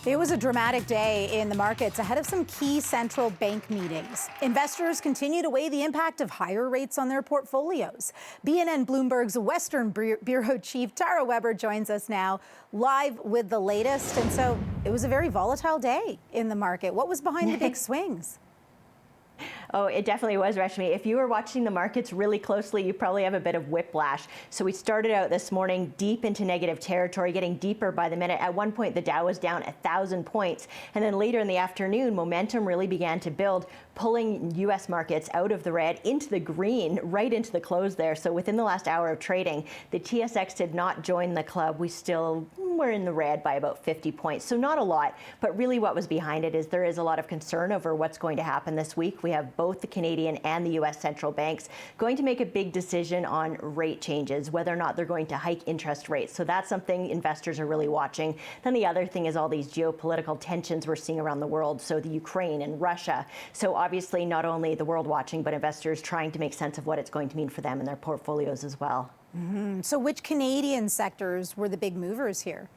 It was a dramatic day in the markets ahead of some key central bank meetings. Investors continue to weigh the impact of higher rates on their portfolios. BNN Bloomberg's Western Bureau Chief Tara Weber joins us now live with the latest. And so it was a very volatile day in the market. What was behind the big swings? Oh, it definitely was, Rashmi. If you were watching the markets really closely, you probably have a bit of whiplash. So we started out this morning deep into negative territory, getting deeper by the minute. At one point, the Dow was down 1,000 points. And then later in the afternoon, momentum really began to build, pulling U.S. markets out of the red into the green, right into the close there. So within the last hour of trading, the TSX did not join the club. We still were in the red by about 50 points. So not a lot, but really what was behind it is there is a lot of concern over what's going to happen this week. We have both the Canadian and the U.S. central banks going to make a big decision on rate changes, whether or not they're going to hike interest rates. So that's something investors are really watching. Then the other thing is all these geopolitical tensions we're seeing around the world. So the Ukraine and Russia. So obviously not only the world watching, but investors trying to make sense of what it's going to mean for them and their portfolios as well. So which Canadian sectors were the big movers here?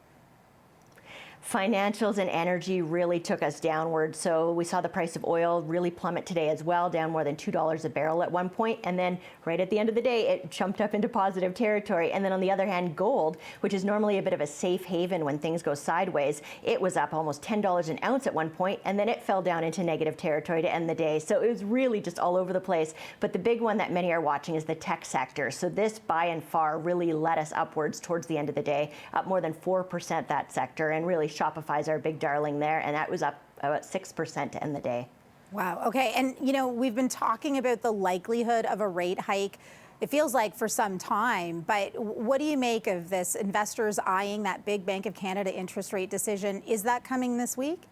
Financials and energy really took us downward. So we saw the price of oil really plummet today as well, down more than $2 a barrel at one point. And then right at the end of the day, it jumped up into positive territory. And then on the other hand, gold, which is normally a bit of a safe haven when things go sideways, it was up almost $10 an ounce at one point, and then it fell down into negative territory to end the day. So it was really just all over the place. But the big one that many are watching is the tech sector. So this by and far really led us upwards towards the end of the day, up more than 4% that sector, and really Shopify's our big darling there, and that was up about 6% to end the day. Wow. Okay. And, you know, we've been talking about the likelihood of a rate hike, it feels like, for some time. But what do you make of this? Investors eyeing that big Bank of Canada interest rate decision. Is that coming this week?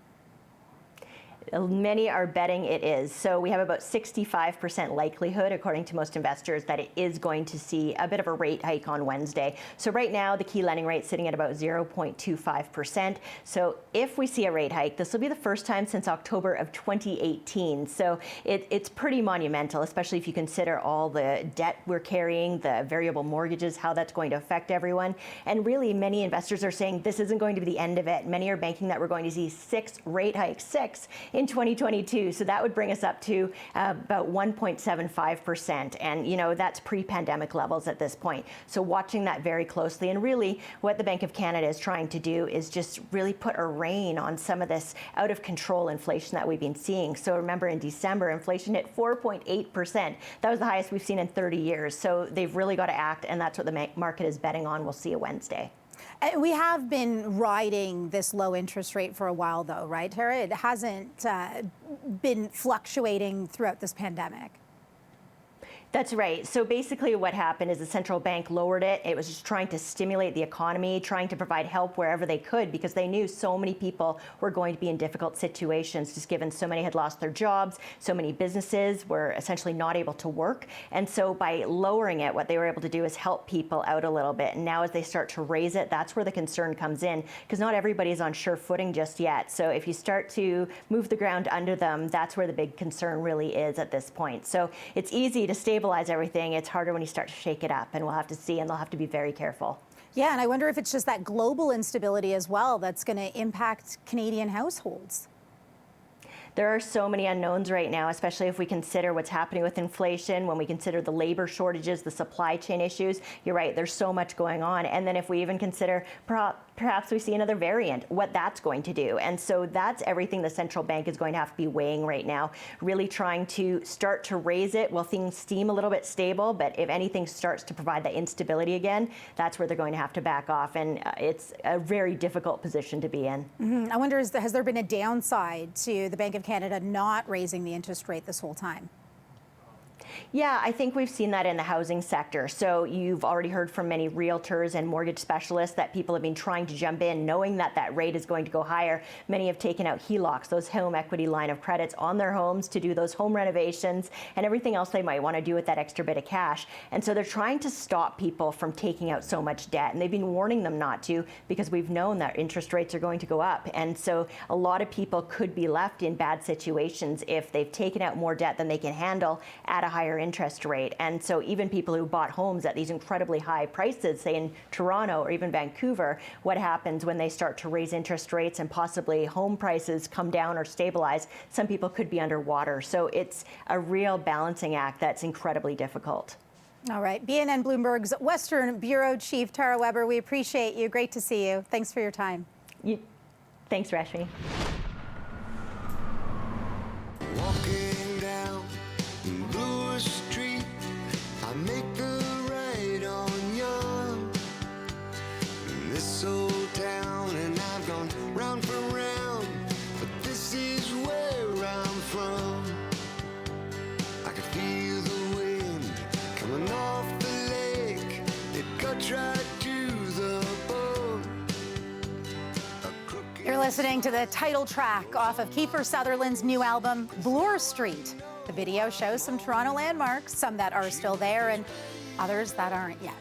Many are betting it is. So we have about 65% likelihood, according to most investors, that it is going to see a bit of a rate hike on Wednesday. So right now, the key lending rate is sitting at about 0.25%. So if we see a rate hike, this will be the first time since October of 2018. So it's pretty monumental, especially if you consider all the debt we're carrying, the variable mortgages, how that's going to affect everyone. And really, many investors are saying this isn't going to be the end of it. Many are banking that we're going to see 6 rate hikes, in 2022. So that would bring us up to about 1.75%. And, you know, that's pre-pandemic levels at this point. So watching that very closely. And really what the Bank of Canada is trying to do is just really put a rein on some of this out of control inflation that we've been seeing. So remember, in December, inflation hit 4.8%. That was the highest we've seen in 30 years. So they've really got to act. And that's what the market is betting on. We'll see you Wednesday. We have been riding this low interest rate for a while, though, right, Tara? It hasn't been fluctuating throughout this pandemic. That's right. So basically what happened is the central bank lowered it. It was just trying to stimulate the economy, trying to provide help wherever they could, because they knew so many people were going to be in difficult situations, just given so many had lost their jobs, so many businesses were essentially not able to work. And so by lowering it, what they were able to do is help people out a little bit. And now as they start to raise it, that's where the concern comes in, because not everybody's on sure footing just yet. So if you start to move the ground under them, that's where the big concern really is at this point. So it's easy to stabilize everything. It's harder when you start to shake it up, and we'll have to see, and they'll have to be very careful. Yeah, and I wonder if it's just that global instability as well that's going to impact Canadian households. There are so many unknowns right now, especially if we consider what's happening with inflation, when we consider the labor shortages, the supply chain issues. You're right, there's so much going on. And then if we even consider perhaps we see another variant, what that's going to do. And so that's everything the central bank is going to have to be weighing right now, really trying to start to raise it while things seem a little bit stable. But if anything starts to provide that instability again, that's where they're going to have to back off. And it's a very difficult position to be in. I wonder, has there been a downside to the Bank of Canada not raising the interest rate this whole time? Yeah, I think we've seen that in the housing sector. So you've already heard from many realtors and mortgage specialists that people have been trying to jump in, knowing that that rate is going to go higher. Many have taken out HELOCs, those home equity line of credits, on their homes to do those home renovations and everything else they might want to do with that extra bit of cash. And so they're trying to stop people from taking out so much debt. And they've been warning them not to, because we've known that interest rates are going to go up. And so a lot of people could be left in bad situations if they've taken out more debt than they can handle at a higher higher interest rate. And so even people who bought homes at these incredibly high prices, say in Toronto or even Vancouver, what happens when they start to raise interest rates and possibly home prices come down or stabilize? Some people could be underwater. So it's a real balancing act that's incredibly difficult. All right. BNN Bloomberg's Western Bureau Chief Tara Weber, we appreciate you. Great to see you. Thanks for your time. Thanks, Rashmi. Walking down Bloor Street, I make the right on Young. In this old town, and I've gone round for round, but this is where I'm from. I can feel the wind coming off the lake. It cuts right to the bone. You're listening to the title track off of Kiefer Sutherland's new album, Bloor Street. The video shows some Toronto landmarks, some that are still there and others that aren't yet.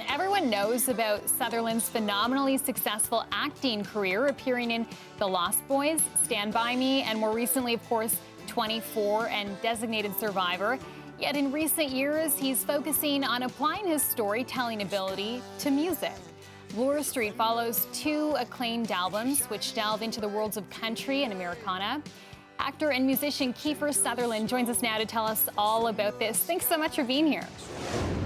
Everyone knows about Sutherland's phenomenally successful acting career, appearing in The Lost Boys, Stand By Me, and more recently, of course, 24 and Designated Survivor. Yet in recent years, he's focusing on applying his storytelling ability to music. Bloor Street follows 2 acclaimed albums, which delve into the worlds of country and Americana. Actor and musician Kiefer Sutherland joins us now to tell us all about this. Thanks so much for being here.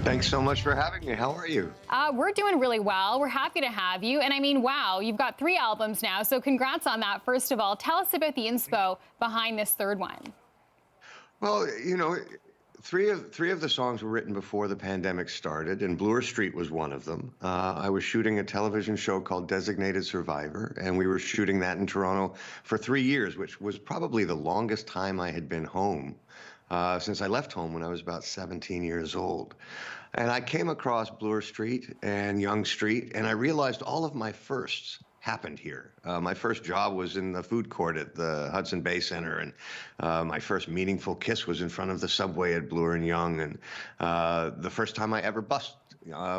Thanks so much for having me. How are you? We're doing really well. We're happy to have you. And I mean, wow, you've got 3 albums now, so congrats on that. First of all, tell us about the inspo behind this third one. Well, you know, three of the songs were written before the pandemic started, and Bloor Street was one of them. I was shooting a television show called Designated Survivor, and we were shooting that in Toronto for 3 years, which was probably the longest time I had been home since I left home when I was about 17 years old. And I came across Bloor Street and Yonge Street, and I realized all of my firsts happened here. My first job was in the food court at the Hudson Bay Center, and my first meaningful kiss was in front of the subway at Bloor and Yonge, and the first time I ever bussed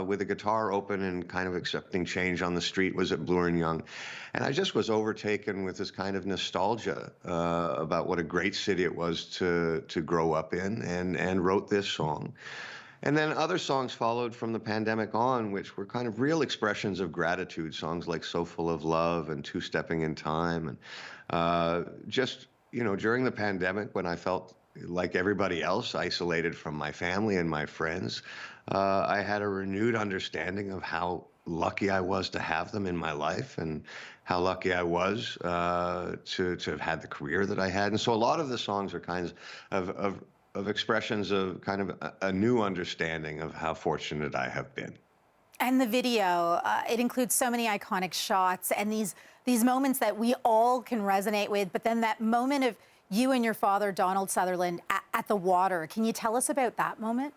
with a guitar open and kind of accepting change on the street was at Bloor and Yonge. And I just was overtaken with this kind of nostalgia about what a great city it was to grow up in, and wrote this song. And then other songs followed from the pandemic on, which were kind of real expressions of gratitude, songs like So Full of Love and Two Stepping in Time. And just, you know, during the pandemic, when I felt like everybody else, isolated from my family and my friends, I had a renewed understanding of how lucky I was to have them in my life, and how lucky I was to have had the career that I had. And so a lot of the songs are kinds of expressions of kind of a new understanding of how fortunate I have been. And the video, it includes so many iconic shots and these moments that we all can resonate with, but then that moment of you and your father, Donald Sutherland, at the water. Can you tell us about that moment?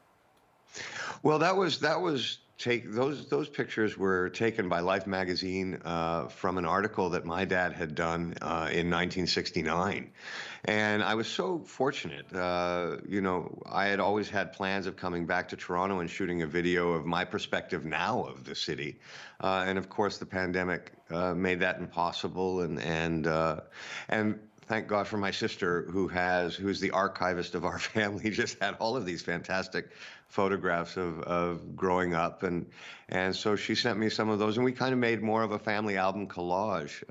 Well, those pictures were taken by Life magazine from an article that my dad had done in 1969. And I was so fortunate. You know, I had always had plans of coming back to Toronto and shooting a video of my perspective now of the city. And of course, the pandemic made that impossible. And thank God for my sister, who's the archivist of our family, just had all of these fantastic photographs of growing up, and so she sent me some of those, and we kind of made more of a family album collage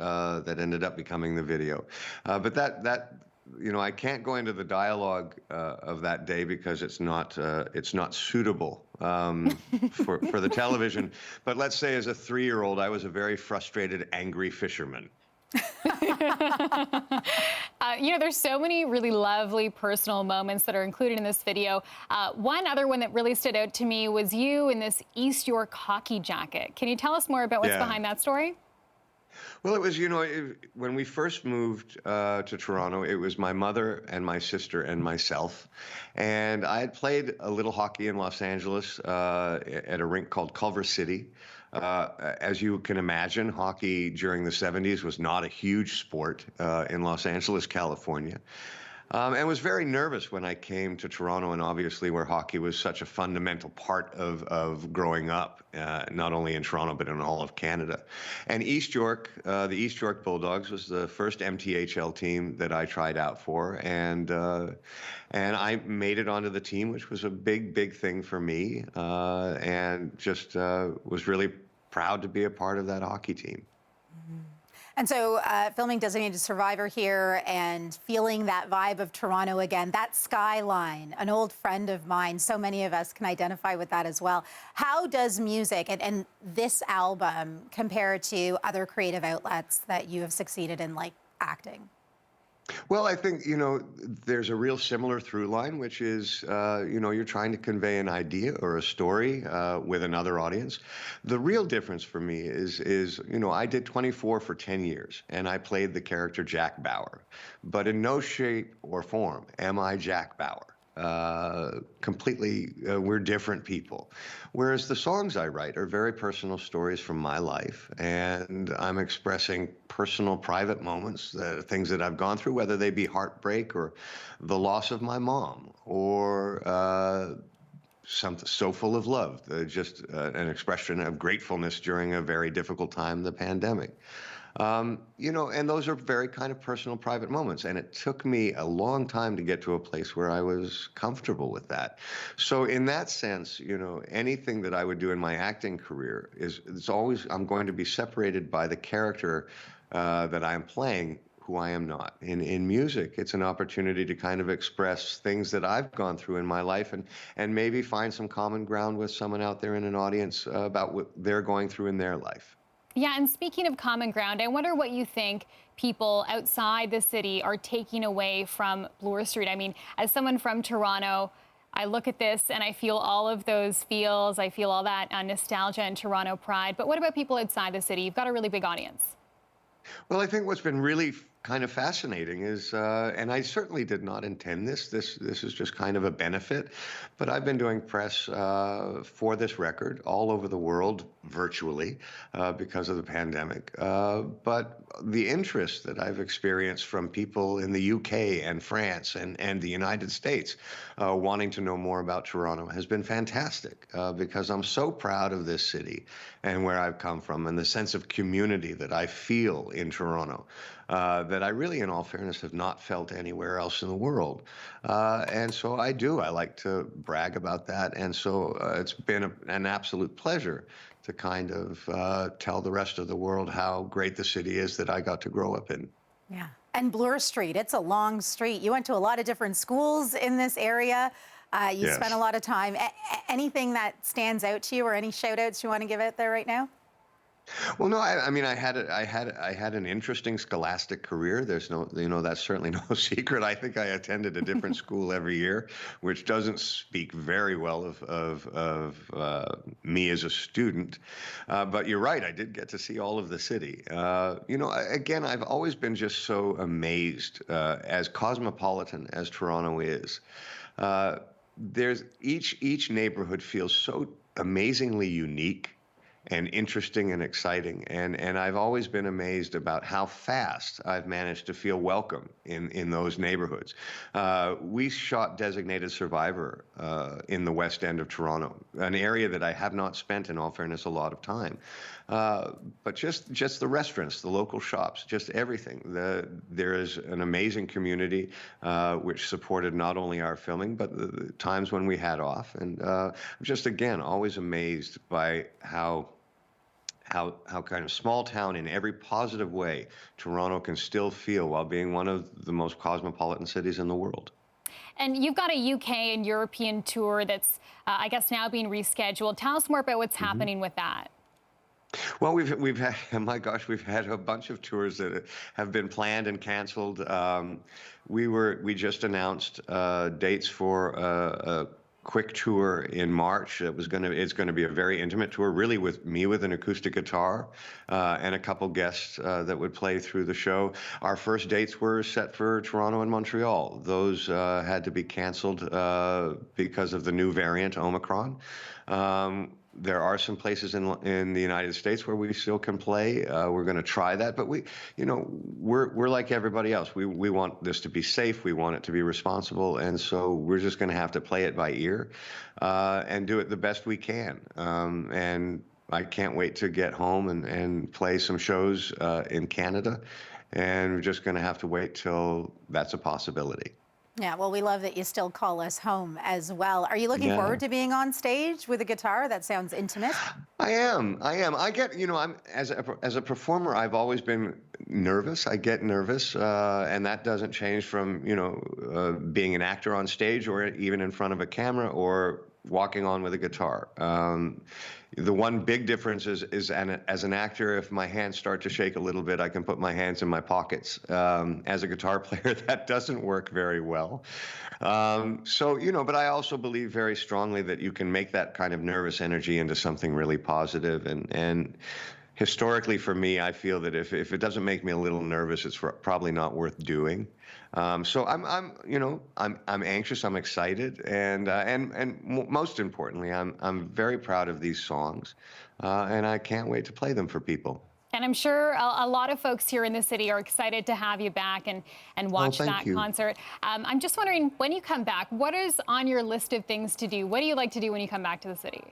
that ended up becoming the video. But that you know, I can't go into the dialogue of that day because it's not suitable for the television. But let's say as a 3-year-old, I was a very frustrated, angry fisherman. You know, there's so many really lovely personal moments that are included in this video. One other one that really stood out to me was you in this East York hockey jacket. Can you tell us more about what's behind that story? Well, it was, you know, when we first moved to Toronto, it was my mother and my sister and myself. And I had played a little hockey in Los Angeles at a rink called Culver City. As you can imagine, hockey during the 70s was not a huge sport in Los Angeles, California. And was very nervous when I came to Toronto, and obviously where hockey was such a fundamental part of growing up, not only in Toronto but in all of Canada. And East York, the East York Bulldogs, was the first MTHL team that I tried out for, and I made it onto the team, which was a big thing for me, and just was really proud to be a part of that hockey team. And so filming Designated Survivor here and feeling that vibe of Toronto again, that skyline, an old friend of mine, so many of us can identify with that as well. How does music and this album compare to other creative outlets that you have succeeded in, like acting? Well, I think, there's a real similar through line, which is, you're trying to convey an idea or a story with another audience. The real difference for me is, I did 24 for 10 years, and I played the character Jack Bauer. But in no shape or form am I Jack Bauer. Completely, we're different people. Whereas the songs I write are very personal stories from my life, and I'm expressing personal, private moments, things that I've gone through, whether they be heartbreak or the loss of my mom, or something so full of love, just an expression of gratefulness during a very difficult time, the pandemic. And those are very kind of personal, private moments. And it took me a long time to get to a place where I was comfortable with that. So in that sense, anything that I would do in my acting career it's always, I'm going to be separated by the character that I'm playing, who I am not. In music, it's an opportunity to kind of express things that I've gone through in my life and maybe find some common ground with someone out there in an audience about what they're going through in their life. Yeah, and speaking of common ground, I wonder what you think people outside the city are taking away from Bloor Street. I mean, as someone from Toronto, I look at this and I feel all of those feels. I feel all that nostalgia and Toronto pride. But what about people outside the city? You've got a really big audience. Well, I think what's been really kind of fascinating is, and I certainly did not intend this. This is just kind of a benefit, but I've been doing press for this record all over the world, virtually, because of the pandemic. But the interest that I've experienced from people in the UK and France and the United States wanting to know more about Toronto has been fantastic, because I'm so proud of this city and where I've come from and the sense of community that I feel in Toronto. That I really, in all fairness, have not felt anywhere else in the world. And so I like to brag about that. And so it's been an absolute pleasure to kind of tell the rest of the world how great the city is that I got to grow up in. Yeah. And Bloor Street, it's a long street. You went to a lot of different schools in this area. You Yes. spent a lot of time. Anything that stands out to you, or any shout outs you want to give out there right now? Well, no, I mean, I had an interesting scholastic career. There's no, that's certainly no secret. I think I attended a different school every year, which doesn't speak very well of me as a student. But you're right, I did get to see all of the city. Again, I've always been just so amazed, as cosmopolitan as Toronto is. There's each neighborhood feels so amazingly unique and interesting and exciting. And I've always been amazed about how fast I've managed to feel welcome in those neighborhoods. We shot Designated Survivor in the West End of Toronto, an area that I have not spent, in all fairness, a lot of time. But just the restaurants, the local shops, just everything. There is an amazing community which supported not only our filming, but the times when we had off. And just, again, always amazed by how kind of small town in every positive way Toronto can still feel while being one of the most cosmopolitan cities in the world. And you've got a UK and European tour that's, I guess, now being rescheduled. Tell us more about what's happening with that. Well, we've had, my gosh, we've had a bunch of tours that have been planned and canceled. We just announced dates for a quick tour in March. It's going to be a very intimate tour, really, with me with an acoustic guitar and a couple guests that would play through the show. Our first dates were set for Toronto and Montreal. Those had to be canceled because of the new variant, Omicron. There are some places in the United States where we still can play. We're going to try that, but we're like everybody else. We want this to be safe. We want it to be responsible, and so we're just going to have to play it by ear and do it the best we can. And I can't wait to get home and play some shows in Canada, and we're just going to have to wait till that's a possibility. Yeah, well, we love that you still call us home as well. Are you looking forward to being on stage with a guitar? That sounds intimate. I am. I get, I'm as a performer, I've always been nervous. I get nervous, and that doesn't change from, being an actor on stage or even in front of a camera or walking on with a guitar. The one big difference is as an actor, if my hands start to shake a little bit, I can put my hands in my pockets. As a guitar player, that doesn't work very well. But I also believe very strongly that you can make that kind of nervous energy into something really positive. And historically, for me, I feel that if it doesn't make me a little nervous, it's probably not worth doing. So I'm anxious, I'm excited, and most importantly, I'm very proud of these songs, and I can't wait to play them for people. And I'm sure a lot of folks here in the city are excited to have you back and watch that concert. I'm just wondering, when you come back, what is on your list of things to do? What do you like to do when you come back to the city?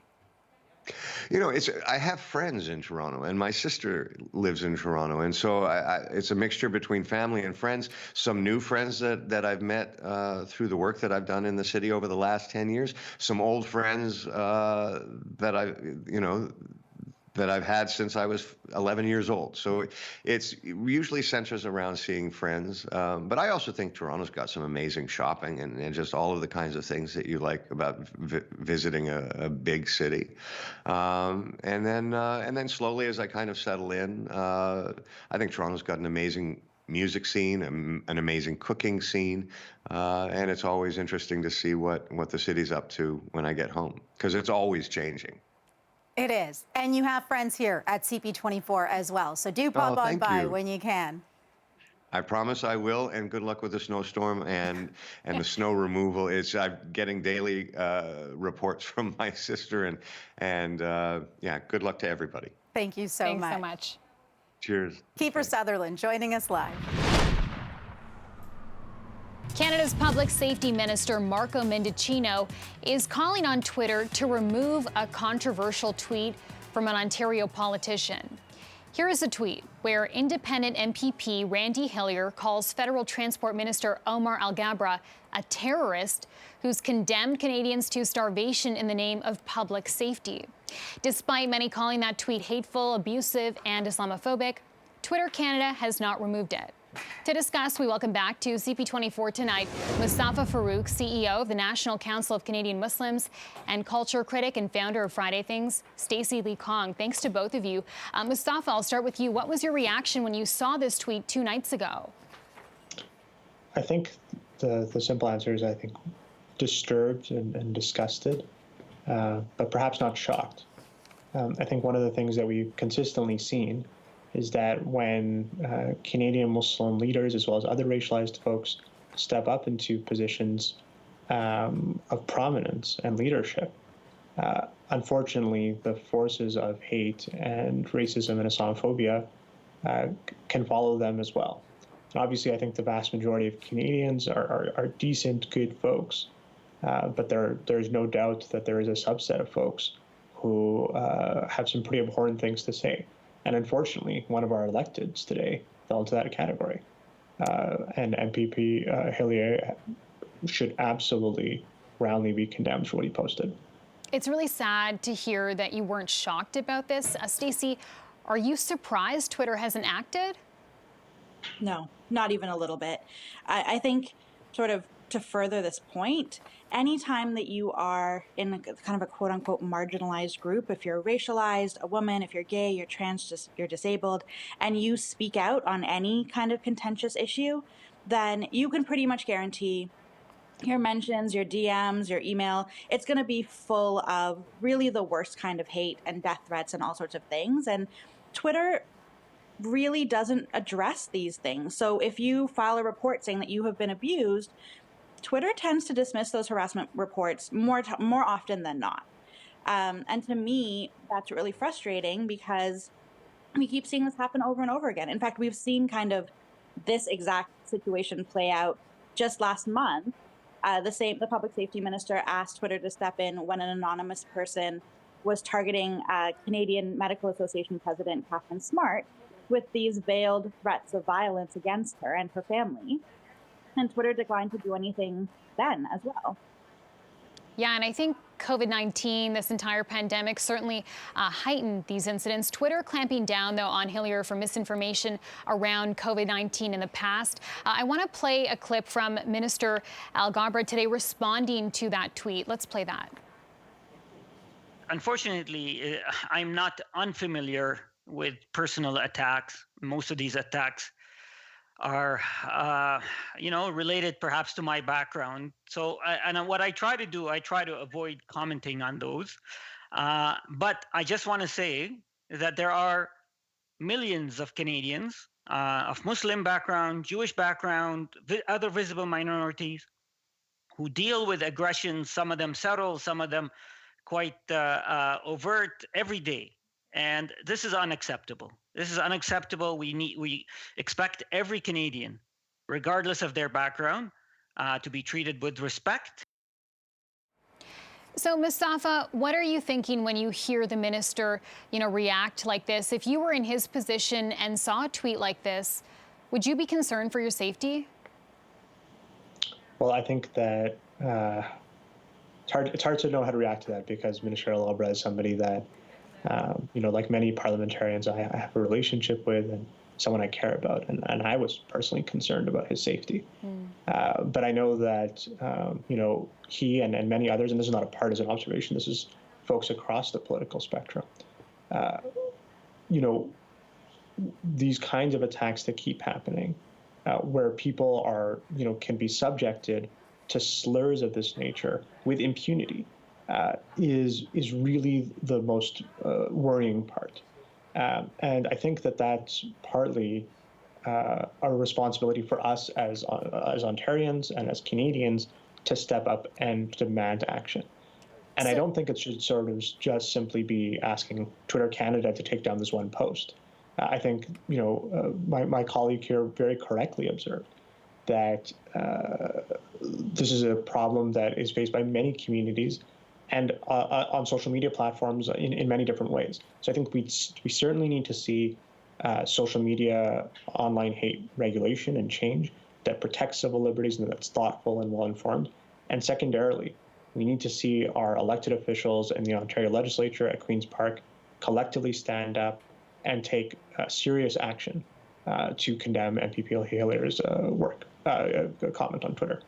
I have friends in Toronto, and my sister lives in Toronto, and so it's a mixture between family and friends. Some new friends that I've met through the work that I've done in the city over the last 10 years. Some old friends that I've had since I was 11 years old. So it usually centers around seeing friends. But I also think Toronto's got some amazing shopping and just all of the kinds of things that you like about visiting a big city. And then slowly, as I kind of settle in, I think Toronto's got an amazing music scene, an amazing cooking scene, and it's always interesting to see what the city's up to when I get home, because it's always changing. It is. And you have friends here at CP24 as well. So do pop on by when you can. I promise I will, and good luck with the snowstorm and the snow removal. I'm getting daily reports from my sister, and good luck to everybody. Thank you so much. Thanks so much. Cheers. Kiefer Sutherland joining us live. Canada's Public Safety Minister Marco Mendicino is calling on Twitter to remove a controversial tweet from an Ontario politician. Here is a tweet where independent MPP Randy Hillier calls Federal Transport Minister Omar Alghabra a terrorist who's condemned Canadians to starvation in the name of public safety. Despite many calling that tweet hateful, abusive, and Islamophobic, Twitter Canada has not removed it. To discuss, we welcome back to CP24 tonight Mustafa Farouk, CEO of the National Council of Canadian Muslims, and culture critic and founder of Friday Things, Stacey Lee Kong. Thanks to both of you. Mustafa, I'll start with you. What was your reaction when you saw this tweet 2 nights ago? I think the simple answer is, I think, disturbed and disgusted, but perhaps not shocked. I think one of the things that we've consistently seen is that when Canadian Muslim leaders, as well as other racialized folks, step up into positions of prominence and leadership, unfortunately, the forces of hate and racism and Islamophobia can follow them as well. And obviously, I think the vast majority of Canadians are decent, good folks, but there's no doubt that there is a subset of folks who have some pretty abhorrent things to say. And unfortunately, one of our electeds today fell into that category. And MPP Hillier should absolutely roundly be condemned for what he posted. It's really sad to hear that you weren't shocked about this. Stacey, are you surprised Twitter hasn't acted? No, not even a little bit. I think, sort of to further this point, anytime that you are in a, kind of a quote-unquote marginalized group, if you're racialized, a woman, if you're gay, you're trans, you're disabled, and you speak out on any kind of contentious issue, then you can pretty much guarantee your mentions, your DMs, your email, it's going to be full of really the worst kind of hate and death threats and all sorts of things. And Twitter really doesn't address these things. So if you file a report saying that you have been abused, Twitter tends to dismiss those harassment reports more often than not. And to me, that's really frustrating because we keep seeing this happen over and over again. In fact, we've seen kind of this exact situation play out just last month. The public safety minister asked Twitter to step in when an anonymous person was targeting Canadian Medical Association President Catherine Smart with these veiled threats of violence against her and her family. And Twitter declined to do anything then as well. Yeah, and I think COVID-19, this entire pandemic, certainly heightened these incidents. Twitter clamping down, though, on Hillier for misinformation around COVID-19 in the past. I want to play a clip from Minister Al Gabra today responding to that tweet. Let's play that. Unfortunately, I'm not unfamiliar with personal attacks. Most of these attacks are, related perhaps to my background. So, and what I try to do, I try to avoid commenting on those. But I just want to say that there are millions of Canadians of Muslim background, Jewish background, other visible minorities who deal with aggression, some of them subtle, some of them quite overt every day. And this is unacceptable. This is unacceptable. We expect every Canadian, regardless of their background, to be treated with respect. So, Mustafa, what are you thinking when you hear the minister, react like this? If you were in his position and saw a tweet like this, would you be concerned for your safety? Well, I think that it's hard to know how to react to that because Minister Al-Gabra is somebody that, like many parliamentarians, I have a relationship with and someone I care about. And I was personally concerned about his safety. But I know that, he and many others, and this is not a partisan observation, this is folks across the political spectrum, these kinds of attacks that keep happening, where people are, can be subjected to slurs of this nature with impunity, is really the most worrying part. And I think that that's partly a responsibility for us as Ontarians and as Canadians to step up and demand action. And I don't think it should sort of just simply be asking Twitter Canada to take down this one post. I think, my colleague here very correctly observed that this is a problem that is faced by many communities and on social media platforms in many different ways. So I think we certainly need to see social media online hate regulation and change that protects civil liberties and that's thoughtful and well-informed. And secondarily, we need to see our elected officials in the Ontario legislature at Queen's Park collectively stand up and take serious action to condemn MPP Hillier's comment on Twitter.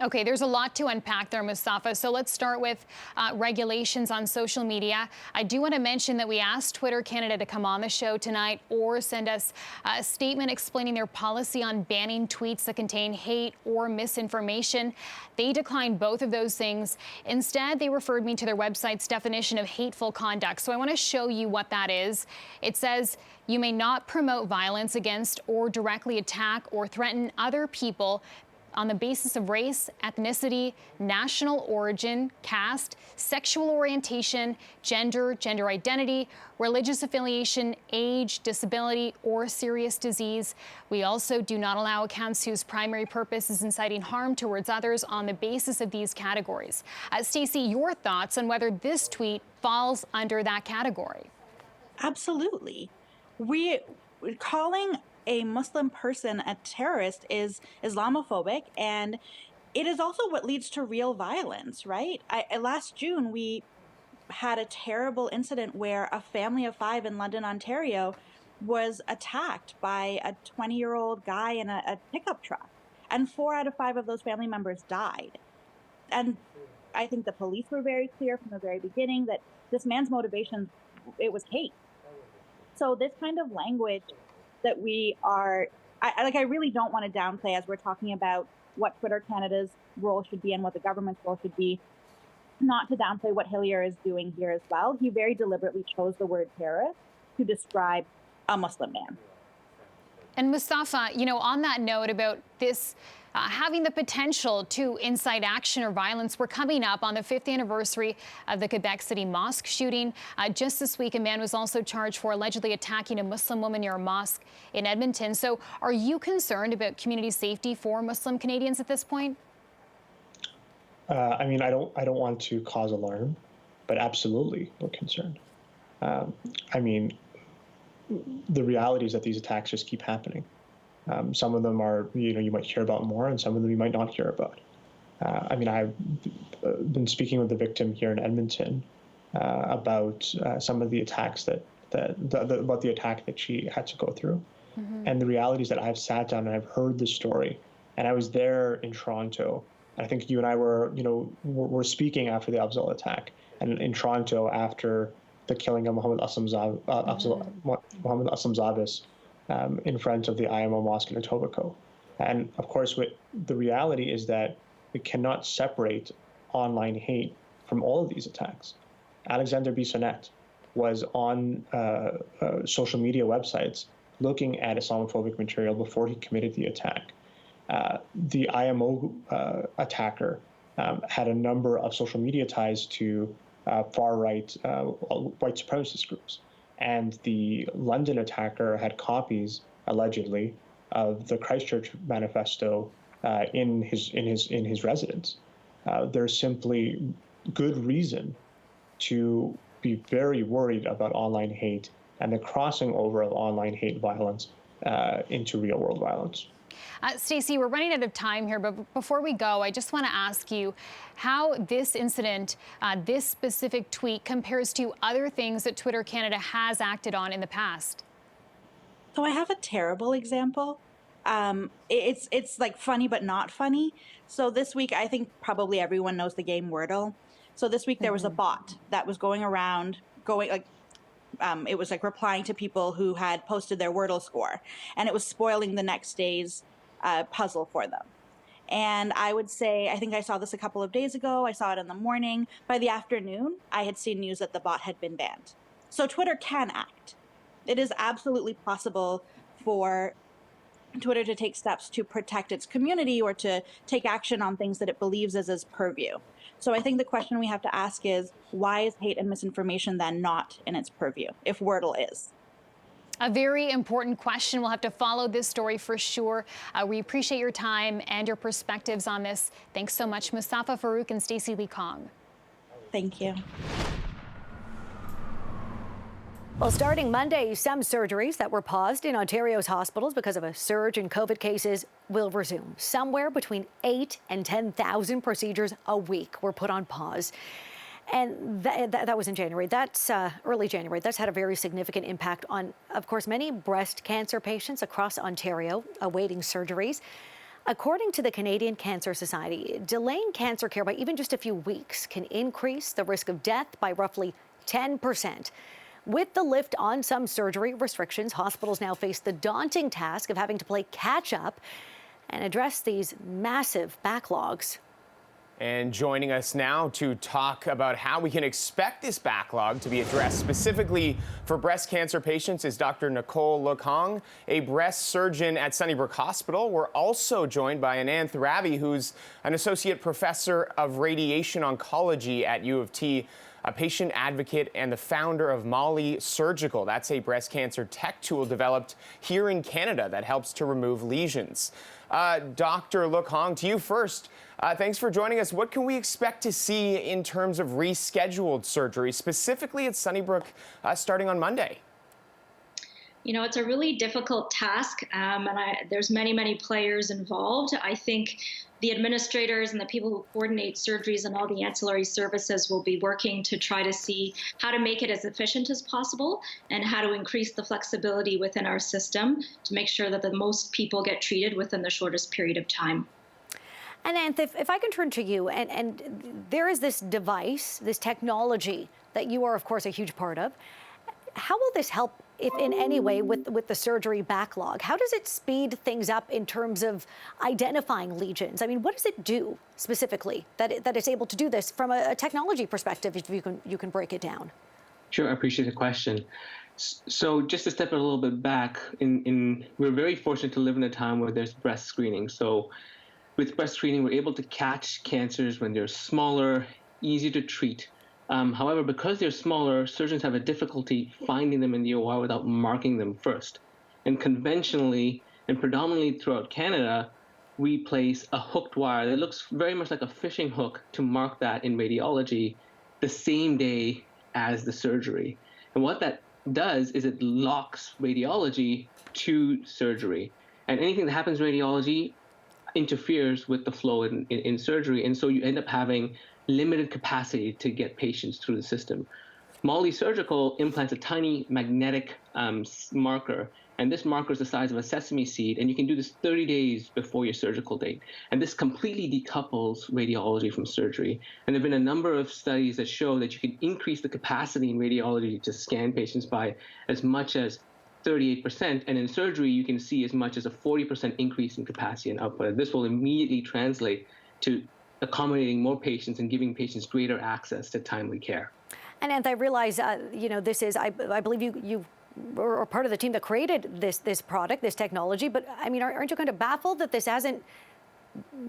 Okay, there's a lot to unpack there, Mustafa. So let's start with regulations on social media. I do want to mention that we asked Twitter Canada to come on the show tonight or send us a statement explaining their policy on banning tweets that contain hate or misinformation. They declined both of those things. Instead, they referred me to their website's definition of hateful conduct. So I want to show you what that is. It says, you may not promote violence against or directly attack or threaten other people on the basis of race, ethnicity, national origin, caste, sexual orientation, gender identity, religious affiliation, age, disability, or serious disease. We also do not allow accounts whose primary purpose is inciting harm towards others on the basis of these categories. Stacey, your thoughts on whether this tweet falls under that category? Absolutely. We're calling a Muslim person a terrorist is Islamophobic, and it is also what leads to real violence, right? Last June, we had a terrible incident where a family of 5 in London, Ontario, was attacked by a 20-year-old guy in a pickup truck, and 4 out of 5 of those family members died. And I think the police were very clear from the very beginning that this man's motivation, it was hate. So this kind of language that we are, I really don't want to downplay as we're talking about what Twitter Canada's role should be and what the government's role should be, not to downplay what Hillier is doing here as well. He very deliberately chose the word terrorist to describe a Muslim man. And Mustafa, on that note about this having the potential to incite action or violence. We're coming up on the 5th anniversary of the Quebec City mosque shooting. Just this week, a man was also charged for allegedly attacking a Muslim woman near a mosque in Edmonton. So are you concerned about community safety for Muslim Canadians at this point? I mean, I don't want to cause alarm, but absolutely we're concerned. I mean, the reality is that these attacks just keep happening. Some of them are, you might hear about more, and some of them you might not hear about. I mean, I've been speaking with the victim here in Edmonton about some of the attacks about the attack that she had to go through. Mm-hmm. And the reality is that I've sat down and I've heard the story, and I was there in Toronto. I think you and I were speaking after the Afzal attack, and in Toronto after the killing of Mohammed Assam Zavis in front of the IMO mosque in Etobicoke. And of course, the reality is that we cannot separate online hate from all of these attacks. Alexander Bissonnette was on social media websites looking at Islamophobic material before he committed the attack. The IMO attacker had a number of social media ties to far-right white supremacist groups. And the London attacker had copies, allegedly, of the Christchurch manifesto in his residence. There's simply good reason to be very worried about online hate and the crossing over of online hate violence into real-world violence. Stacey, we're running out of time here, but before we go, I just want to ask you how this incident, this specific tweet, compares to other things that Twitter Canada has acted on in the past. So I have a terrible example. It's like funny but not funny. So this week, I think probably everyone knows the game Wordle. So this week there was a bot that was going around, it was like replying to people who had posted their Wordle score, and it was spoiling the next day's puzzle for them. And I would say, I think I saw this a couple of days ago. I saw it in the morning. By the afternoon, I had seen news that the bot had been banned. So Twitter can act. It is absolutely possible for Twitter to take steps to protect its community or to take action on things that it believes is its purview. So I think the question we have to ask is, why is hate and misinformation then not in its purview, if Wordle is? A very important question. We'll have to follow this story for sure. We appreciate your time and your perspectives on this. Thanks so much, Mustafa Farouk and Stacey Lee Kong. Thank you. Well, starting Monday, some surgeries that were paused in Ontario's hospitals because of a surge in COVID cases will resume. Somewhere between 8,000 and 10,000 procedures a week were put on pause. And that was in January. That's early January. That's had a very significant impact on, of course, many breast cancer patients across Ontario awaiting surgeries. According to the Canadian Cancer Society, delaying cancer care by even just a few weeks can increase the risk of death by roughly 10%. With the lift on some surgery restrictions, hospitals now face the daunting task of having to play catch up and address these massive backlogs. And joining us now to talk about how we can expect this backlog to be addressed specifically for breast cancer patients is Dr. Nicole Leung, a breast surgeon at Sunnybrook Hospital. We're also joined by Ananth Ravi, who's an associate professor of radiation oncology at U of T, a patient advocate and the founder of Molly Surgical. That's a breast cancer tech tool developed here in Canada that helps to remove lesions. Dr. Leung, to you first. Thanks for joining us. What can we expect to see in terms of rescheduled surgery, specifically at Sunnybrook, starting on Monday? You know, it's a really difficult task, and there's many players involved. I think the administrators and the people who coordinate surgeries and all the ancillary services will be working to try to see how to make it as efficient as possible and how to increase the flexibility within our system to make sure that the most people get treated within the shortest period of time. And Anth, if I can turn to you, and there is this device, this technology that you are, of course, a huge part of. How will this help, if in any way, with the surgery backlog? How does it speed things up in terms of identifying lesions? I mean, what does it do specifically that it's able to do this from a technology perspective, if you can break it down? Sure, I appreciate the question. So just to step a little bit back, we're very fortunate to live in a time where there's breast screening. So with breast screening, we're able to catch cancers when they're smaller, easy to treat. However, because they're smaller, surgeons have a difficulty finding them in the OR without marking them first. And conventionally, and predominantly throughout Canada, we place a hooked wire that looks very much like a fishing hook to mark that in radiology the same day as the surgery. And what that does is it locks radiology to surgery. And anything that happens in radiology interferes with the flow in surgery. And so you end up having limited capacity to get patients through the system. Molly Surgical implants a tiny magnetic marker, and this marker is the size of a sesame seed, and you can do this 30 days before your surgical date. And this completely decouples radiology from surgery. And there have been a number of studies that show that you can increase the capacity in radiology to scan patients by as much as 38%, and in surgery you can see as much as a 40% increase in capacity and output. This will immediately translate to accommodating more patients and giving patients greater access to timely care. And Anth, I realize, this is, I believe you were part of the team that created this product, this technology, but I mean, aren't you kind of baffled that this hasn't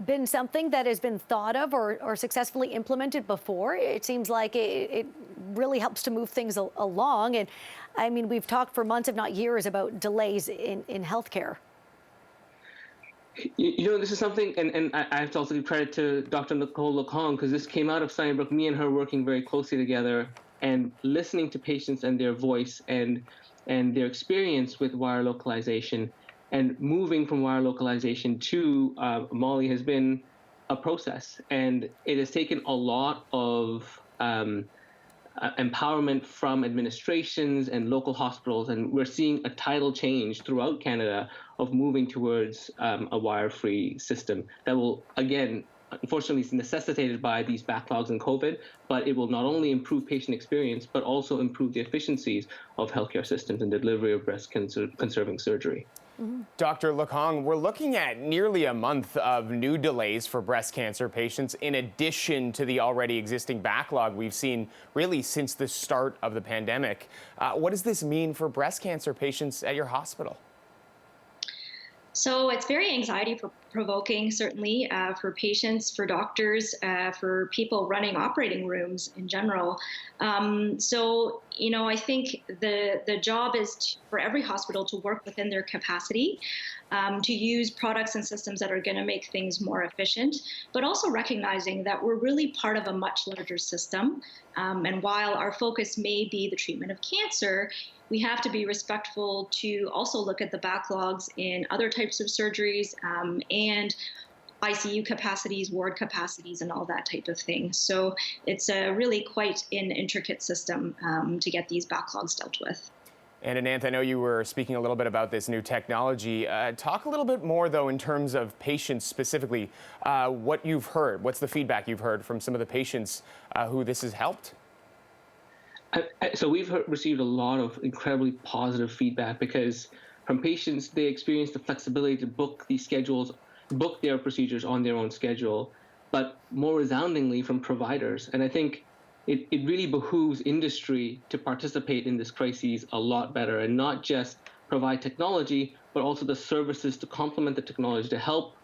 been something that has been thought of or successfully implemented before? It seems like it really helps to move things along. And I mean, we've talked for months, if not years, about delays in healthcare. This is something, and I have to also give credit to Dr. Nicole Lecong, because this came out of Sunnybrook, me and her working very closely together and listening to patients and their voice and their experience with wire localization. And moving from wire localization to Molly has been a process, and it has taken a lot of empowerment from administrations and local hospitals, and we're seeing a tidal change throughout Canada of moving towards a wire-free system that will, again, unfortunately is necessitated by these backlogs in COVID, but it will not only improve patient experience, but also improve the efficiencies of healthcare systems and delivery of breast conserving surgery. Dr. Lecong, we're looking at nearly a month of new delays for breast cancer patients, in addition to the already existing backlog we've seen really since the start of the pandemic. What does this mean for breast cancer patients at your hospital? So it's very anxiety-provoking, certainly, for patients, for doctors, for people running operating rooms in general. I think the job is for every hospital to work within their capacity, to use products and systems that are going to make things more efficient, but also recognizing that we're really part of a much larger system. And while our focus may be the treatment of cancer, we have to be respectful to also look at the backlogs in other types of surgeries and ICU capacities, ward capacities, and all that type of thing. So it's really quite an intricate system to get these backlogs dealt with. And Ananth, I know you were speaking a little bit about this new technology. Talk a little bit more, though, in terms of patients specifically, what you've heard. What's the feedback you've heard from some of the patients who this has helped? So we've received a lot of incredibly positive feedback, because from patients, they experience the flexibility to book these schedules, book their procedures on their own schedule, but more resoundingly from providers. And I think it really behooves industry to participate in this crisis a lot better, and not just provide technology, but also the services to complement the technology to help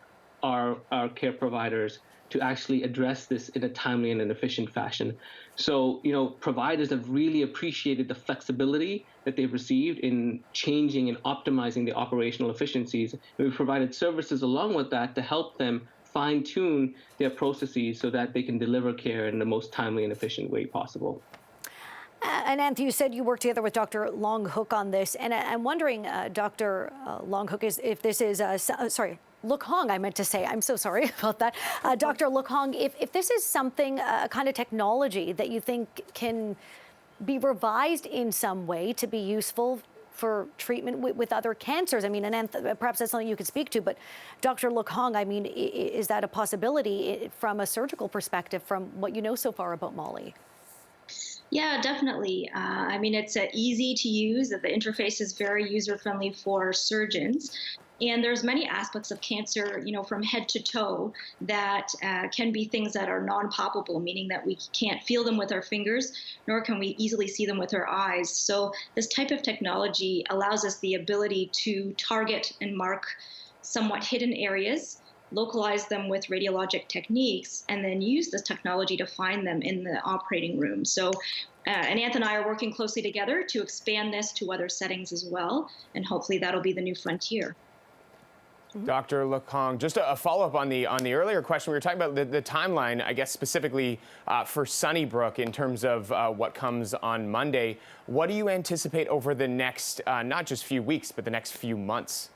our care providers to actually address this in a timely and an efficient fashion. So, providers have really appreciated the flexibility that they've received in changing and optimizing the operational efficiencies. And we've provided services along with that to help them fine-tune their processes so that they can deliver care in the most timely and efficient way possible. And Anth, you said you worked together with Dr. Longhook on this, and I'm wondering, Dr. Longhook, if this is, Lecong, I meant to say. I'm so sorry about that. Dr. Lecong, if this is something, a kind of technology that you think can be revised in some way to be useful for treatment with other cancers. I mean, and perhaps that's something you could speak to, but Dr. Lecong, I mean, is that a possibility from a surgical perspective from what you know so far about Molly? Yeah, definitely. I mean, it's easy to use. The interface is very user-friendly for surgeons. And there's many aspects of cancer, from head to toe that can be things that are non-palpable, meaning that we can't feel them with our fingers, nor can we easily see them with our eyes. So this type of technology allows us the ability to target and mark somewhat hidden areas localize them with radiologic techniques, and then use this technology to find them in the operating room. So Anantha and I are working closely together to expand this to other settings as well, and hopefully that'll be the new frontier. Dr. Lecong, just a follow-up on the earlier question. We were talking about the timeline, I guess specifically for Sunnybrook in terms of what comes on Monday. What do you anticipate over the next, not just few weeks, but the next few months?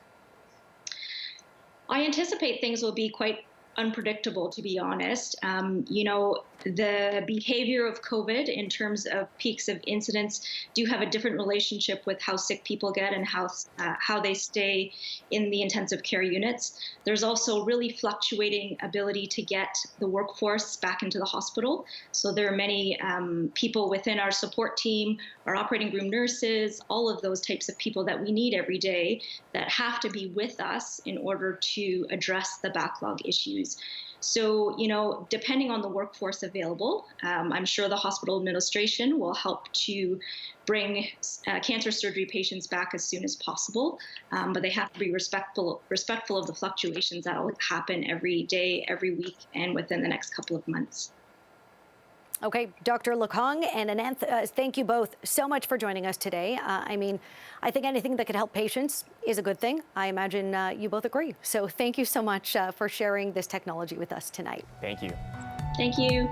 I anticipate things will be quite unpredictable, to be honest. You know, the behavior of COVID in terms of peaks of incidence do have a different relationship with how sick people get and how they stay in the intensive care units. There's also really fluctuating ability to get the workforce back into the hospital. So there are many people within our support team, our operating room nurses, all of those types of people that we need every day that have to be with us in order to address the backlog issues. So, you know, depending on the workforce available, I'm sure the hospital administration will help to bring cancer surgery patients back as soon as possible. But they have to be respectful of the fluctuations that will happen every day, every week, and within the next couple of months. Okay, Dr. Lecong and Anantha, thank you both so much for joining us today. I mean, I think anything that could help patients is a good thing. I imagine you both agree. So thank you so much for sharing this technology with us tonight. Thank you. Thank you.